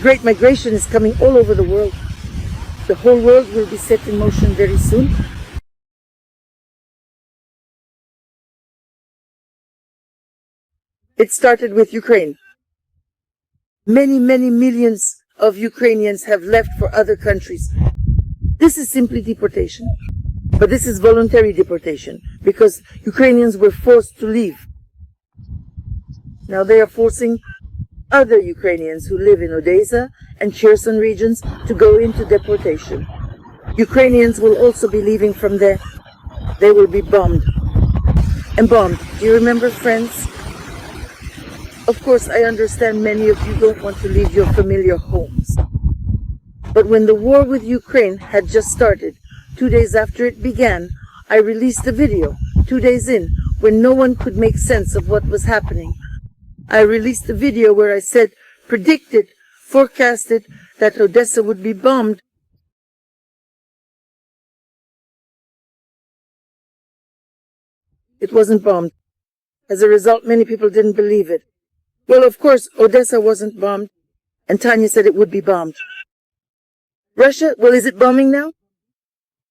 great migration is coming all over the world. The whole world will be set in motion very soon. It started with Ukraine. Many, many millions of Ukrainians have left for other countries. This is simply deportation. But this is voluntary deportation because Ukrainians were forced to leave. Now they are forcing other Ukrainians who live in Odessa and Kherson regions to go into deportation. Ukrainians will also be leaving from there. They will be bombed. And bombed. Do you remember, friends? Of course, I understand many of you don't want to leave your familiar homes. But when the war with Ukraine had just started, 2 days after it began, I released a video, 2 days in, when no one could make sense of what was happening. I released a video where I said, predicted, forecasted that Odessa would be bombed. It wasn't bombed. As a result, many people didn't believe it. Well, of course, Odessa wasn't bombed, and Tanya said it would be bombed. Russia, well, is it bombing now?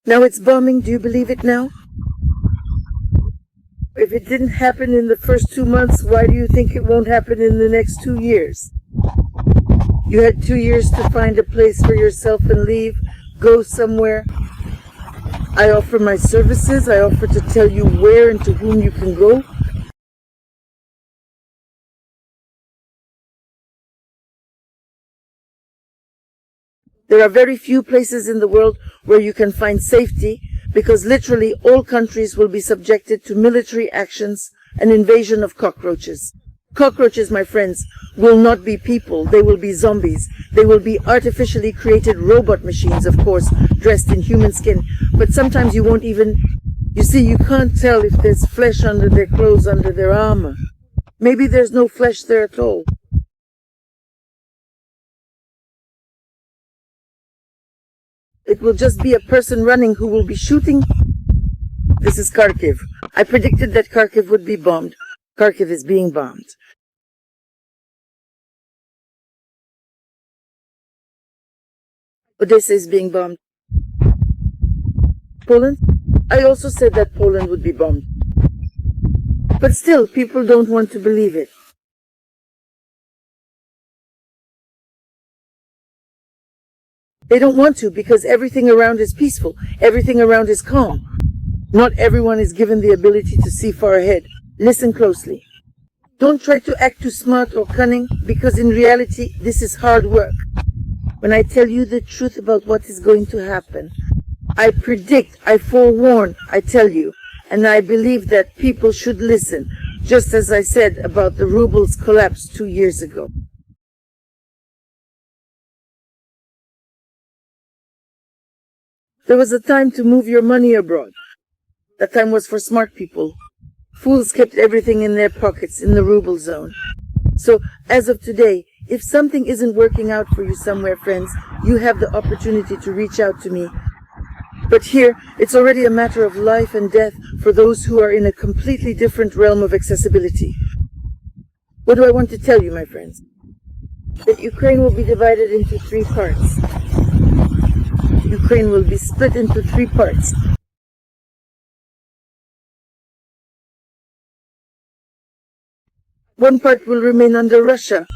Now it's bombing. Do you believe it now? If it didn't happen in the first 2 months, why do you think it won't happen in the next 2 years? You had 2 years to find a place for yourself and leave, go somewhere. I offer my services. I offer to tell you where and to whom you can go. There are very few places in the world where you can find safety because literally all countries will be subjected to military actions and invasion of cockroaches. Cockroaches, my friends, will not be people. They will be zombies. They will be artificially created robot machines, of course, dressed in human skin. But sometimes you won't even, you see, you can't tell if there's flesh under their clothes, under their armor. Maybe there's no flesh there at all. It will just be a person running who will be shooting. This is Kharkiv. I predicted that Kharkiv would be bombed. Kharkiv is being bombed. Odessa is being bombed. Poland? I also said that Poland would be bombed. But still, people don't want to believe it. They don't want to because everything around is peaceful. Everything around is calm. Not everyone is given the ability to see far ahead. Listen closely. Don't try to act too smart or cunning because in reality, this is hard work. When I tell you the truth about what is going to happen, I predict, I forewarn, I tell you, and I believe that people should listen, just as I said about the ruble's collapse 2 years ago. There was a time to move your money abroad. That time was for smart people. Fools kept everything in their pockets in the ruble zone. So, as of today, if something isn't working out for you somewhere, friends, you have the opportunity to reach out to me. But here, it's already a matter of life and death for those who are in a completely different realm of accessibility. What do I want to tell you, my friends? That Ukraine will be divided into 3 parts. Ukraine will be split into 3 parts. One part will remain under Russia,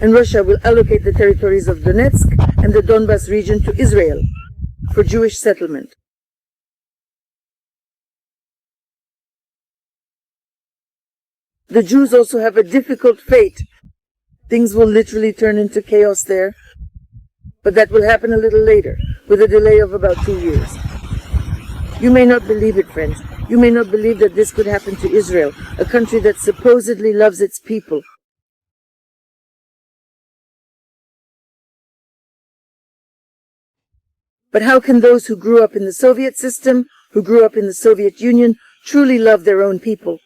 and Russia will allocate the territories of Donetsk and the Donbas region to Israel for Jewish settlement. The Jews also have a difficult fate. Things will literally turn into chaos there, but that will happen a little later, with a delay of about 2 years. You may not believe it, friends. You may not believe that this could happen to Israel, a country that supposedly loves its people. But how can those who grew up in the Soviet system, who grew up in the Soviet Union, truly love their own people?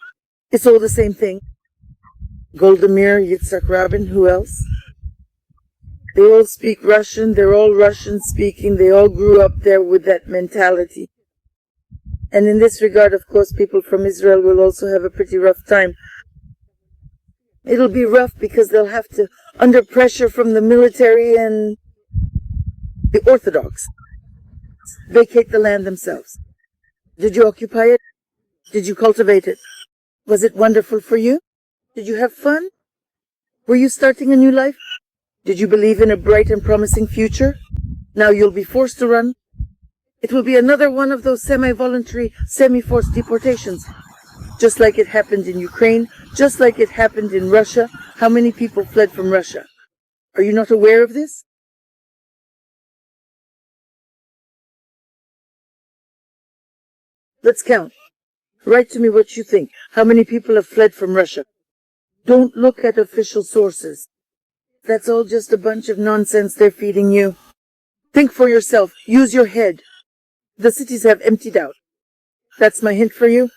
It's all the same thing. Golda Meir, Yitzhak Rabin, who else? They all speak Russian, they're all Russian-speaking, they all grew up there with that mentality. And in this regard, of course, people from Israel will also have a pretty rough time. It'll be rough because they'll have to under pressure from the military and the Orthodox, vacate the land themselves. Did you occupy it? Did you cultivate it? Was it wonderful for you? Did you have fun? Were you starting a new life? Did you believe in a bright and promising future? Now you'll be forced to run. It will be another one of those semi-voluntary, semi-forced deportations. Just like it happened in Ukraine, just like it happened in Russia. How many people fled from Russia? Are you not aware of this? Let's count. Write to me what you think. How many people have fled from Russia? Don't look at official sources. That's all just a bunch of nonsense they're feeding you. Think for yourself. Use your head. The cities have emptied out. That's my hint for you.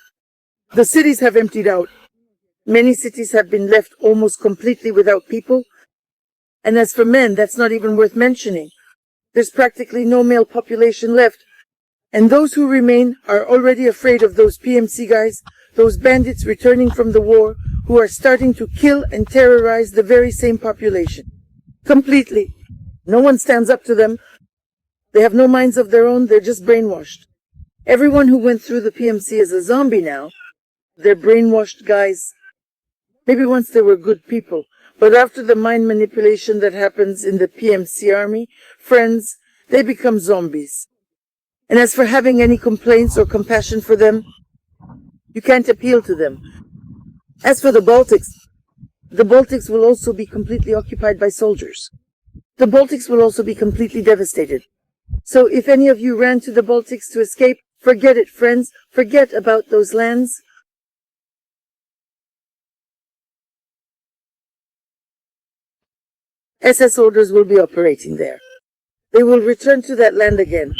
The cities have emptied out. Many cities have been left almost completely without people. And as for men, that's not even worth mentioning. There's practically no male population left. And those who remain are already afraid of those PMC guys, those bandits returning from the war, who are starting to kill and terrorize the very same population. Completely. No one stands up to them. They have no minds of their own, they're just brainwashed. Everyone who went through the PMC is a zombie now. They're brainwashed guys. Maybe once they were good people, but after the mind manipulation that happens in the PMC army, friends, they become zombies. And as for having any complaints or compassion for them, you can't appeal to them. As for the Baltics will also be completely occupied by soldiers. The Baltics will also be completely devastated. So if any of you ran to the Baltics to escape, forget it, friends. Forget about those lands. SS orders will be operating there. They will return to that land again.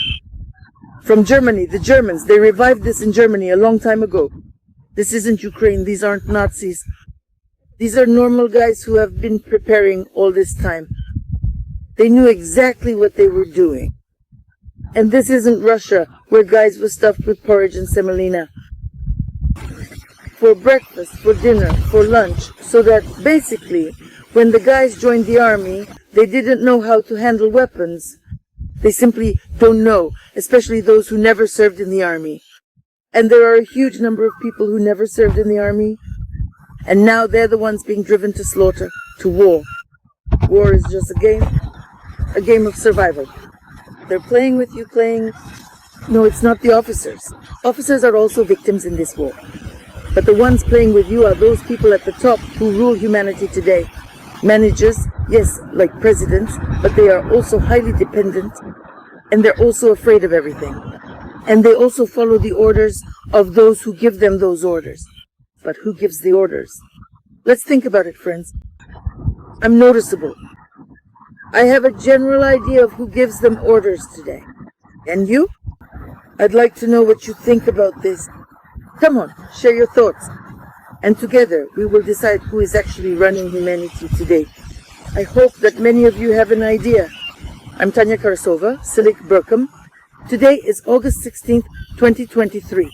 From Germany, the Germans, they revived this in Germany a long time ago. This isn't Ukraine, these aren't Nazis. These are normal guys who have been preparing all this time. They knew exactly what they were doing. And this isn't Russia, where guys were stuffed with porridge and semolina. For breakfast, for dinner, for lunch, so that basically, when the guys joined the army, they didn't know how to handle weapons. They simply don't know, especially those who never served in the army. And there are a huge number of people who never served in the army. And now they're the ones being driven to slaughter, to war. War is just a game of survival. They're playing with you, No, it's not the officers. Officers are also victims in this war. But the ones playing with you are those people at the top who rule humanity today. Managers, yes, like presidents, but they are also highly dependent, and they're also afraid of everything. And they also follow the orders of those who give them those orders. But who gives the orders? Let's think about it, friends. I'm noticeable. I have a general idea of who gives them orders today. And you? I'd like to know what you think about this. Come on, share your thoughts. And together we will decide who is actually running humanity today. I hope that many of you have an idea. I'm Tanya Karasova, Silik Burkham. Today is August 16th, 2023.